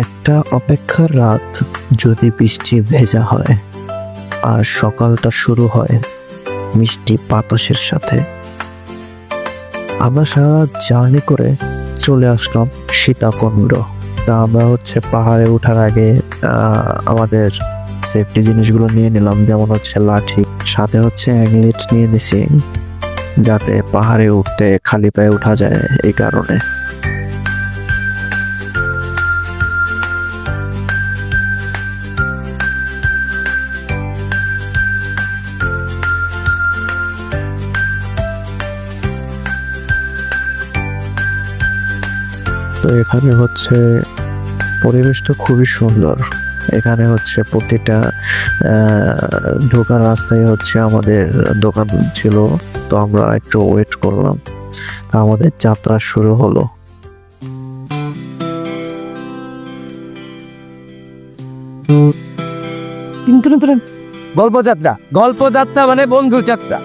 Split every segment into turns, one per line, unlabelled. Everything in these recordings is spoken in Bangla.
একটা অপেক্ষার রাত যদি বৃষ্টি ভেজা হয় আর সকালটা শুরু হয় মিষ্টি বাতাসের সাথে। আমরা সারা জার্নি করে চলে আসলাম সীতাকুণ্ড। তা আমরা পাহাড়ে ওঠার আগে আমাদের সেফটি জিনিসগুলো নিয়ে নিলাম, যেমন লাঠি, সাথে অ্যাংলেট নিয়ে নিছি যাতে পাহাড়ে উঠতে খালি পায়ে ওঠা যায় এই কারণে। তো এখানে পরিবেশটা খুবই সুন্দর। এখানে প্রতিটা ঢোকার রাস্তায় আমাদের দোকান ছিল। তো আমরা একটু ওয়েট করলাম, তা আমাদের যাত্রা শুরু হলো।
গল্পযাত্রা, গল্পযাত্রা মানে বন্ধু যাত্রা।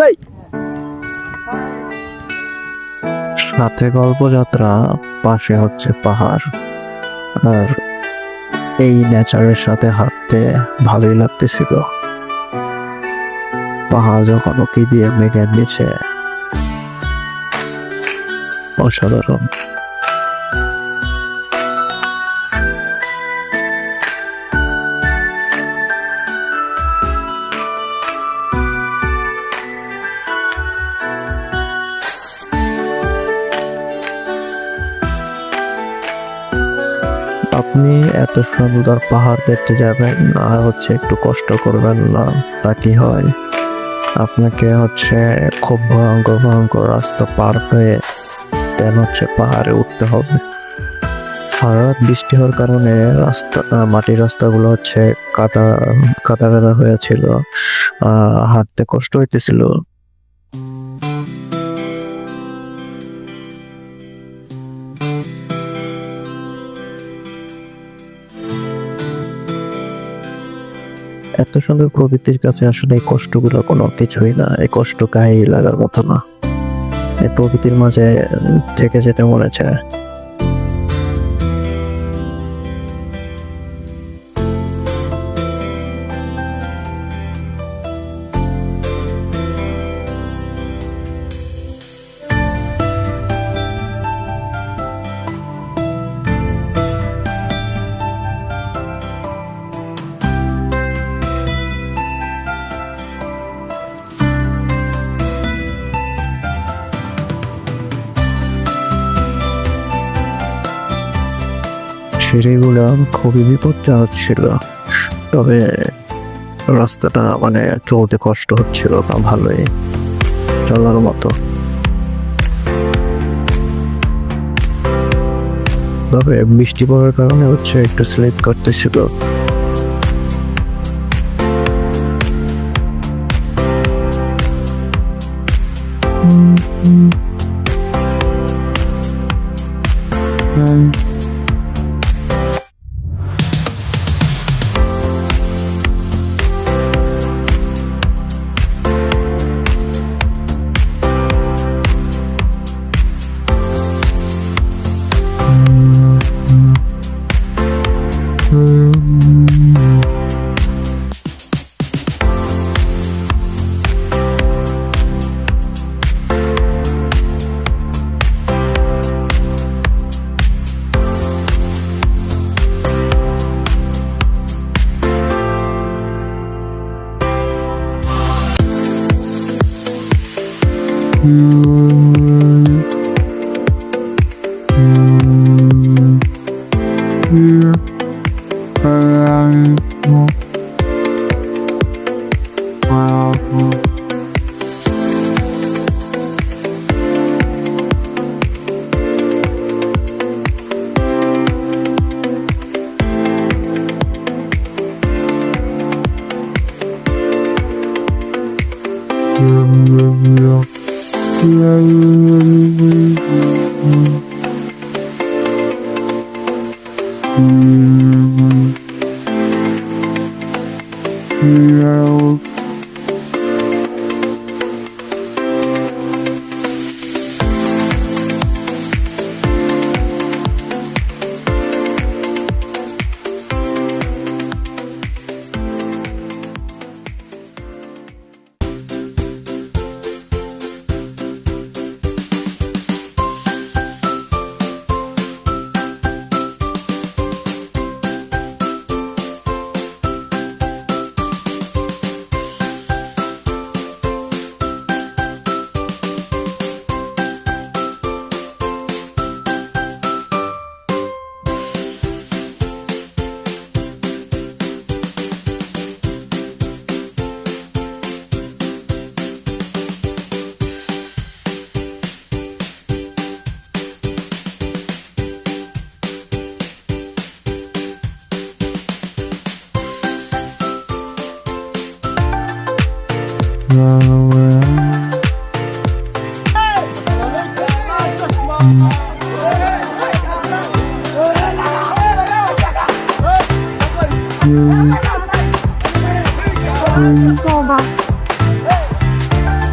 ভাই
সাথে গল্পযাত্রা, পাশে পাহাড়, আর এই নেচারের সাথে হাঁটতে ভালোই লাগতেছিল। পাহাড় যখন উকি দিয়ে মেঘের নিচে, অসাধারণ। আপনি এত সুন্দর পাহাড় দেখতে যাবেন আর একটু কষ্ট করবেন না, তা কি হয়? আপনাকে খুব ভয়ঙ্কর ভয়ঙ্কর রাস্তা পার হয়ে দেন পাহাড়ে উঠতে হবে। সারা রাত বৃষ্টি হওয়ার কারণে মাটির রাস্তাগুলো কাদা কাদা কাদা হয়েছিল, হাঁটতে কষ্ট হইতেছিল। এত সুন্দর প্রকৃতির কাছে আসলে এই কষ্টগুলো কোনো কিছুই না, এই কষ্ট গায়ে লাগার মতো না। এই প্রকৃতির মাঝে থেকে যেতে মনে চায়। সিঁড়িগুলো খুবই বিপজ্জনক ছিল, তবে রাস্তাটা চলতে কষ্ট হচ্ছিল তা ভালোই চলার মতো। তবে বৃষ্টি পড়ার কারণে একটু স্লিপ করতেছিল।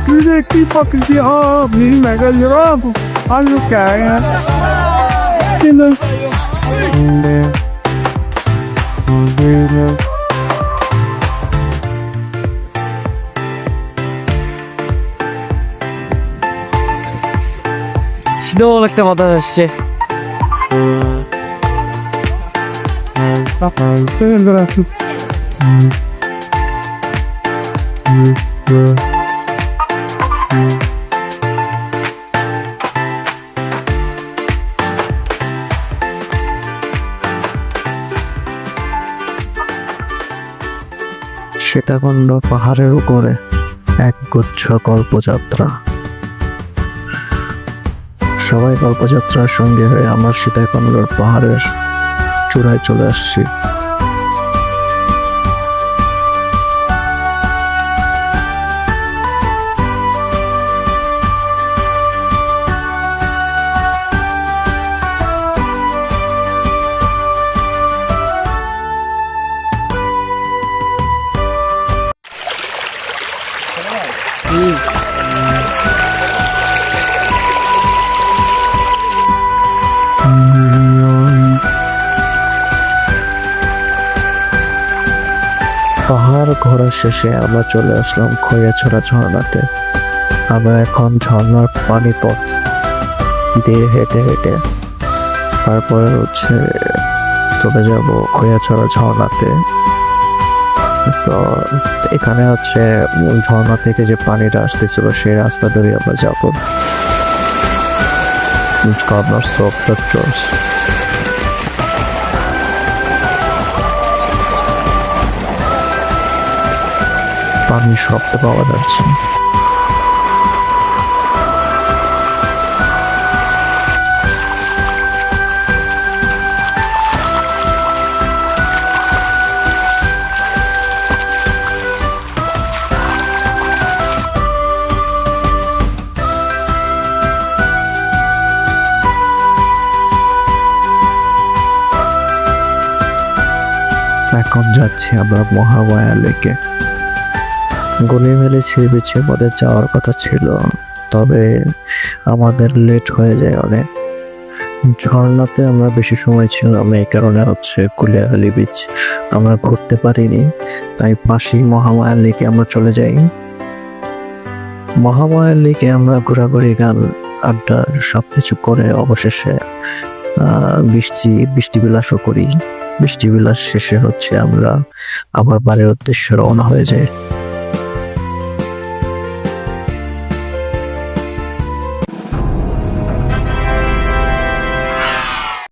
Diretti pakisi abi megagram alu kaya tina
শীতল একটা বাতাস আসছে।
সীতাকুণ্ড পাহাড়ের উপরে এক গুচ্ছ কল্পযাত্রা। সবাই কল্পযাত্রার সঙ্গে হয়ে আমার সীতাকুণ্ডর পাহাড়ের চূড়ায় চলে আসছি। পাহাড় ঘোরার শেষে আমরা চলে আসলাম খৈয়াছড়া ঝর্ণাতে। আমরা এখন ঝর্ণার পানি পথ দিয়ে হেঁটে হেঁটে তারপরে চলে যাব খৈয়াছড়া ঝর্ণাতে। তো এখানে ঝর্ণা থেকে যে পানিটা আসতেছিল সেই রাস্তা ধরে আমরা যাবো কর্নার সফট চর্চ। পানির শব্দ পাওয়া যাচ্ছে। এখন যাচ্ছি আমরা মহামায়া লেকে। গলিমেলে সি বিচে আমাদের যাওয়ার কথা ছিল, তবে আমাদের লেট হয়ে যায় অনেক। ঝর্ণাতে আমরা বেশি সময় ছিলাম, এই কারণে কুলিয়াখালী বিচ আমরা ঘুরতে পারিনি, তাই পাশেই মহামায়া লেকে আমরা চলে যাই। মহামায়া লেকে আমরা ঘোরাঘুরি, গান, আড্ডা সবকিছু করে অবশেষে বৃষ্টি বিলাসও করি। বৃষ্টি বিলাস শেষে আমরা আবার বাড়ির উদ্দেশ্যে রওনা হয়ে যাই।